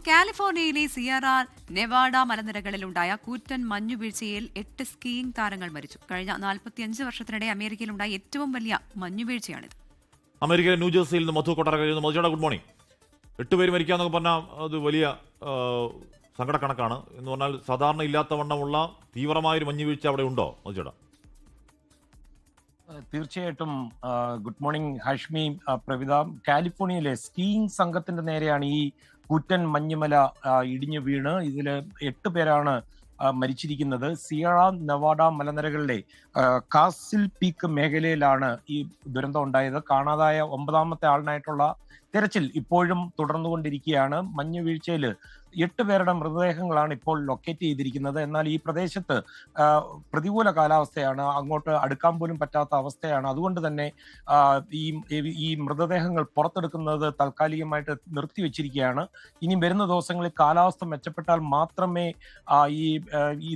കാലിഫോർണിയയിലെ Sierra Nevada മലനിരകളിലുണ്ടായ കൂറ്റൻ മഞ്ഞുവീഴ്ചയിൽ 8 skiing താരങ്ങൾ മരിച്ചു. കഴിഞ്ഞ 45 വർഷത്തിനിടെ അമേരിക്കയിലുണ്ടായ ഏറ്റവും വലിയ മഞ്ഞുവീഴ്ചയാണിത്. അമേരിക്കയിലെ ന്യൂജേഴ്സിയിൽ നിന്ന് മധു കൊട്ടാര കഴിയുന്നു. മധുചേട്ടാ, ഗുഡ് മോർണിംഗ്. 8 പേര് മരിക്കാന്നൊക്കെ പറഞ്ഞാൽ അത് വലിയ സങ്കടക്കണക്കാണ്. എന്ന് പറഞ്ഞാൽ സാധാരണ ഇല്ലാത്ത വണ്ണമുള്ള തീവ്രമായൊരു മഞ്ഞുവീഴ്ച അവിടെ ഉണ്ടോ മധുചേട്ടാ? തീർച്ചയായിട്ടും. Good morning Hashmi, Pravitha. കാലിഫോർണിയയിലെ സ്കീയിങ് സംഘത്തിന്റെ നേരെയാണ് ഈ കൂറ്റൻ മഞ്ഞുമല ഇടിഞ്ഞു വീണ് ഇതിൽ 8 പേരാണ് മരിച്ചിരിക്കുന്നത്. സിയറ നെവാഡ മലനിരകളിലെ കാസിൽ പീക്ക് മേഖലയിലാണ് ഈ ദുരന്തം ഉണ്ടായത്. കാണാതായ 9ാമത്തെ ആളിനായിട്ടുള്ള തെരച്ചിൽ ഇപ്പോഴും തുടർന്നുകൊണ്ടിരിക്കുകയാണ്. മഞ്ഞുവീഴ്ചയിൽ 8 പേരുടെ മൃതദേഹങ്ങളാണ് ഇപ്പോൾ ലൊക്കേറ്റ് ചെയ്തിരിക്കുന്നത്. എന്നാൽ ഈ പ്രദേശത്ത് പ്രതികൂല കാലാവസ്ഥയാണ്, അങ്ങോട്ട് അടുക്കാൻ പോലും പറ്റാത്ത അവസ്ഥയാണ്. അതുകൊണ്ട് തന്നെ ഈ മൃതദേഹങ്ങൾ പുറത്തെടുക്കുന്നത് താൽക്കാലികമായിട്ട് നിർത്തിവെച്ചിരിക്കുകയാണ്. ഇനി വരുന്ന ദിവസങ്ങളിൽ കാലാവസ്ഥ മെച്ചപ്പെട്ടാൽ മാത്രമേ ഈ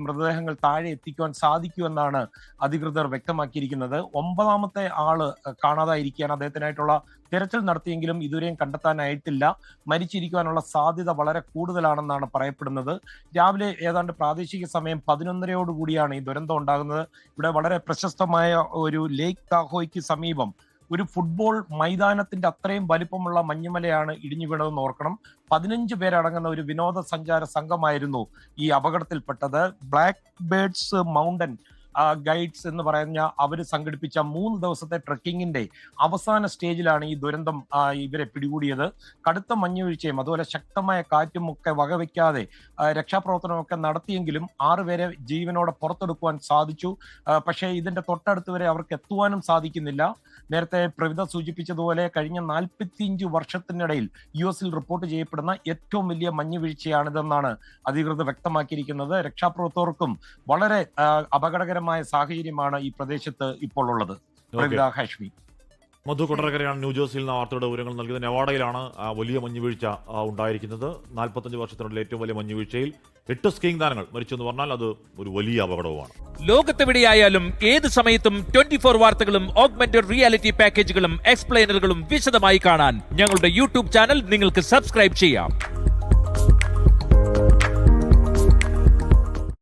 മൃതദേഹങ്ങൾ താഴെ എത്തിക്കുവാൻ സാധിക്കൂ എന്നാണ് അധികൃതർ വ്യക്തമാക്കിയിരിക്കുന്നത്. 9ാമത്തെ ആള് കാണാതായിരിക്കുകയാണ്. അദ്ദേഹത്തിനായിട്ടുള്ള തെരച്ചിൽ നടത്തിയെങ്കിലും ഇതുവരെയും കണ്ടെത്താനായിട്ടില്ല. മരിച്ചിരിക്കുവാനുള്ള സാധ്യത വളരെ കൂടുതലാണെന്നാണ് പറയപ്പെടുന്നത്. രാവിലെ ഏതാണ്ട് പ്രാദേശിക സമയം 11:30 ഈ ദുരന്തം ഉണ്ടാകുന്നത്. ഇവിടെ വളരെ പ്രശസ്തമായ ഒരു ലേക്ക് താഹോയ്ക്ക് സമീപം ഒരു ഫുട്ബോൾ മൈതാനത്തിന്റെ അത്രയും വലിപ്പമുള്ള മഞ്ഞുമലയാണ് ഇടിഞ്ഞു വീണതെന്ന് ഓർക്കണം. 15 പേരടങ്ങുന്ന ഒരു വിനോദസഞ്ചാര സംഘമായിരുന്നു ഈ അപകടത്തിൽപ്പെട്ടത്. ബ്ലാക്ക് ബേർഡ്സ് മൗണ്ടൻ ഗൈഡ്സ് എന്ന് പറഞ്ഞ അവർ സംഘടിപ്പിച്ച 3 ദിവസത്തെ ട്രെക്കിങ്ങിന്റെ അവസാന സ്റ്റേജിലാണ് ഈ ദുരന്തം ഇവരെ പിടികൂടിയത്. കടുത്ത മഞ്ഞുവീഴ്ചയും അതുപോലെ ശക്തമായ കാറ്റും ഒക്കെ വകവയ്ക്കാതെ രക്ഷാപ്രവർത്തനമൊക്കെ നടത്തിയെങ്കിലും 6 പേരെ ജീവനോടെ പുറത്തെടുക്കുവാൻ സാധിച്ചു. പക്ഷേ ഇതിന്റെ തൊട്ടടുത്ത് വരെ അവർക്ക് എത്തുവാനും സാധിക്കുന്നില്ല. നേരത്തെ പ്രവിത സൂചിപ്പിച്ചതുപോലെ കഴിഞ്ഞ 45 വർഷത്തിനിടയിൽ US റിപ്പോർട്ട് ചെയ്യപ്പെടുന്ന ഏറ്റവും വലിയ മഞ്ഞുവീഴ്ചയാണിതെന്നാണ് അധികൃതർ വ്യക്തമാക്കിയിരിക്കുന്നത്. രക്ഷാപ്രവർത്തകർക്കും വളരെ അപകടകരമായ സാഹചര്യമാണ് ഈ പ്രദേശത്ത് ഇപ്പോൾ ഉള്ളത്. ഹാഷ്മി, മധു കൊട്ടാരക്കരയാണ് ന്യൂജേഴ്സിയിൽ നിന്ന് വാർത്തയുടെ വിവരങ്ങൾ നൽകിയത്. നെവാഡയിലാണ് വലിയ മഞ്ഞുവീഴ്ച ഉണ്ടായിരിക്കുന്നത്. 45 വർഷത്തിനുള്ളിൽ ഏറ്റവും വലിയ മഞ്ഞുവീഴ്ചയിൽ 8 സ്കീയിംഗ് താരങ്ങൾ മരിച്ചെന്ന് പറഞ്ഞാൽ അത് ഒരു വലിയ അപകടവുമാണ്. ലോകത്തെവിടെയായാലും ഏത് സമയത്തും 24 വാർത്തകളും ഓഗ്മെന്റഡ് റിയാലിറ്റി പാക്കേജുകളും എക്സ്പ്ലെയിനറുകളും വിശദമായി കാണാൻ ഞങ്ങളുടെ YouTube ചാനൽ നിങ്ങൾക്ക് സബ്സ്ക്രൈബ് ചെയ്യാം.